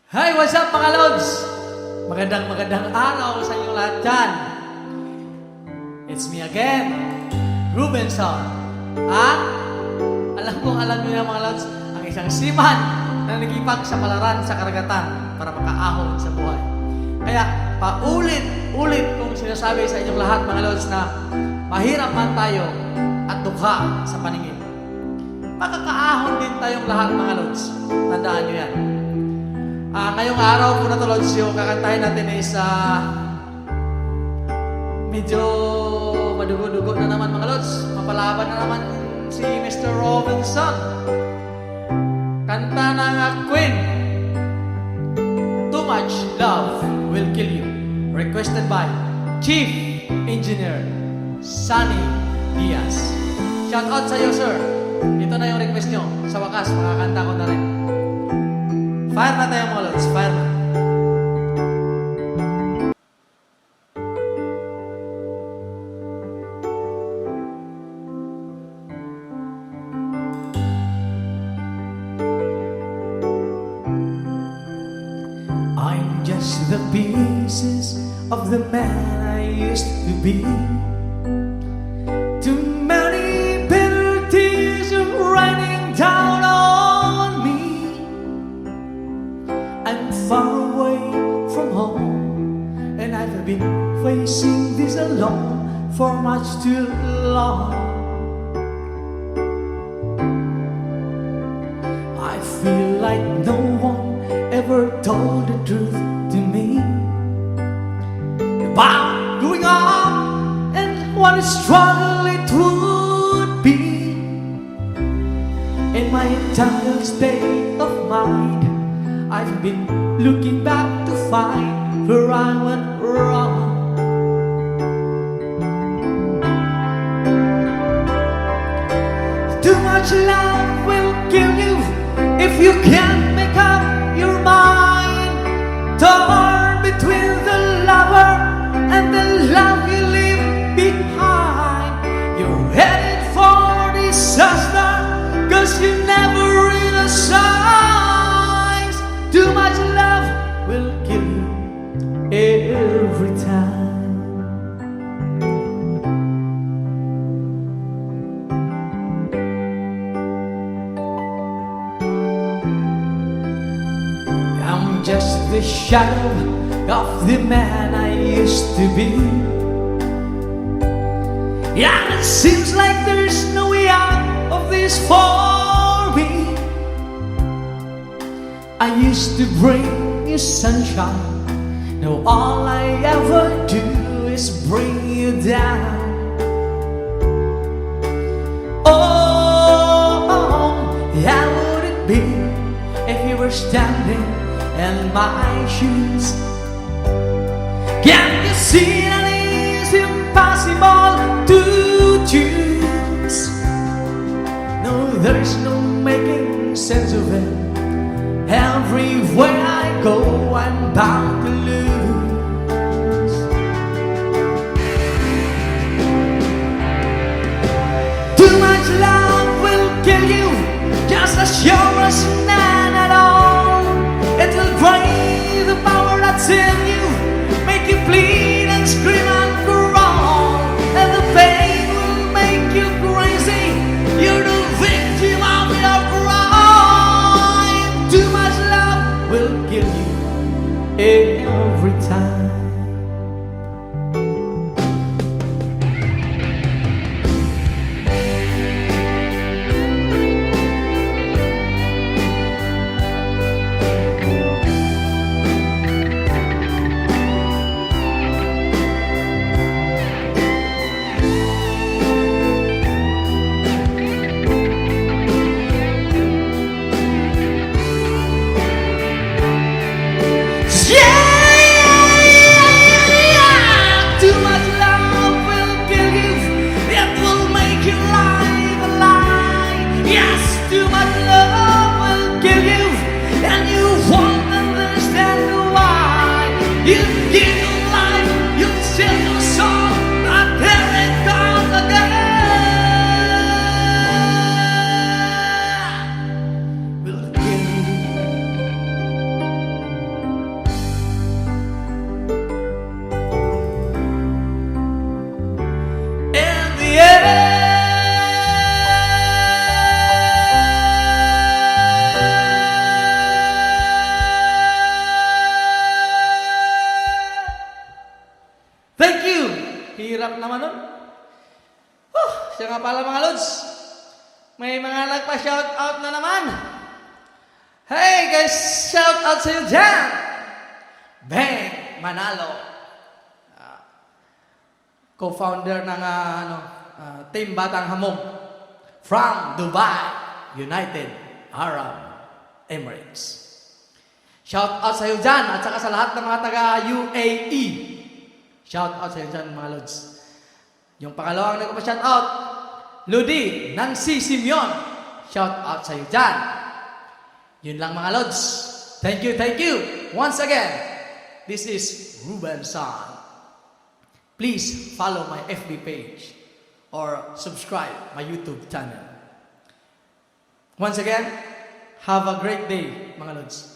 Hi, what's up mga Lods? Magandang araw sa inyong lahat dyan. It's me again, Rubenson. At alam niyo na mga Lods, ang isang seaman na nagipag sa palaran sa karagatan para makaahon sa buhay. Kaya paulit-ulit kong sinasabi sa inyong lahat mga Lods na mahirap man tayo at dukha sa paningin. Makakaahon din tayong lahat mga Lods. Tandaan nyo yan. Ngayong araw po na to, Lods, yung kakantahin natin is medyo madugo-dugo na naman mga Lods. Mapalaban na naman si Mr. Robinson. Kanta ng Queen, Too Much Love Will Kill You. Requested by Chief Engineer Sunny Diaz. Shout out sa iyo, sir. Ito na yung request nyo. Sa wakas, makakanta ko na rin. Fire na tayo mga Lods, fire na. I'm just the pieces of the man I used to be. Too many bitter tears are raining down on me. I'm far away from home, and I've been facing this alone for much too long. I feel like no one ever told the truth to me about growing up and what a struggle it would be. In my entire state of mind, I've been looking back to find where I went wrong. Too much love will kill you if you can't make up your mind. Torn between the lover and the love you leave behind. You're headed for disaster, 'cause you never read a signs. Too much love will kill you every time. I'm just the shadow of the man I used to be. Yeah, it seems like there's no way out of this for me. I used to bring you sunshine. Now all I ever do is bring you down. Oh, how would it be if you were standing in my shoes? Can't you see that it's impossible to choose? No, there's no making sense of it. Everywhere I go, I'm bound to lose. Too much love will kill you, just as sure as none at all. It will drain the power that's in you, make you bleed and scream and crawl. And the pain will make you crazy. You're the victim of your crime. Too much love will kill you every time. Yeah, Hirap naman nun. Siya nga pala mga lods. May mga nagpa-shoutout na naman. Hey guys, shoutout sa iyo dyan. Beng Manalo. Co-founder ng Team Batang Hamog from Dubai, United Arab Emirates. Shout out sa iyo dyan at saka sa lahat ng mga taga UAE. Shout out sa iyo dyan mga lods. Yung pangalawang nagpa-shout out, Ludi Nancy Simeon. Shout out sa iyo dyan. Yun lang mga lods. Thank you. Once again, this is Ruben San. Please follow my FB page or subscribe my YouTube channel. Once again, have a great day, mga lods.